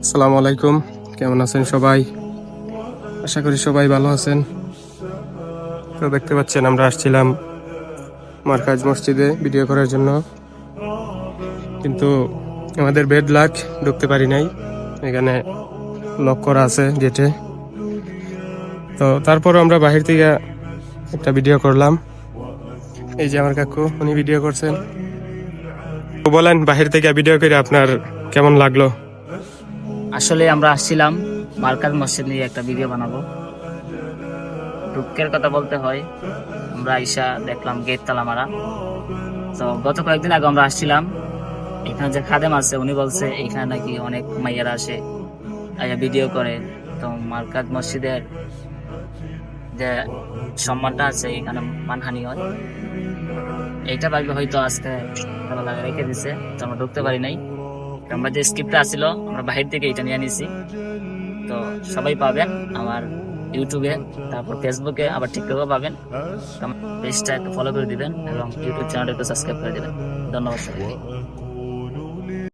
আসসালামু আলাইকুম, কেমন আছেন সবাই? আশা করি সবাই ভালো আছেন। তো দেখতে পাচ্ছেন আমরা আসছিলাম মার্কাজ মসজিদে ভিডিও করার জন্য, কিন্তু আমাদের বেড লাক ঢুকতে পারি নাই। এখানে লক করা আছে গেটে। তো তারপর আমরা বাহির থেকে একটা ভিডিও করলাম। এই যে আমার কাকু, উনি ভিডিও করছেন। তো বলেন, বাহির থেকে ভিডিও করে আপনার কেমন লাগলো? আসলে আমরা আসছিলাম মার্কাজ মসজিদ নিয়ে একটা ভিডিও বানাবো। দুঃখের কথা বলতে হয়, আমরা আইসা দেখলাম গেট তালা মারা। তো গত কয়েকদিন আগে আমরা আসছিলাম, এখানে যে খাদেম আছে উনি বলছে এখানে নাকি অনেক মাইয়ারা আসে, ভিডিও করে। তো মার্কাজ মসজিদের যে সম্মানটা আছে এখানে মানহানি হয়, এইটা ভাববে হয়তো আজকে ভালো লাগে রেখে দিছে। তো আমরা ঢুকতে পারি নাই। আমরা যে স্ক্রিপ্টটা আসছিল আমরা বাহির থেকে এটা নিয়ে নিছি। তো সবাই পাবেন আমার ইউটিউবে, তারপর ফেসবুকে, আবার টিকটকে পাবেন। তো আমার পেজটা একটু ফলো করে দিবেন এবং ইউটিউব চ্যানেলটা একটু সাবস্ক্রাইব করে দিবেন। ধন্যবাদ সবাইকে।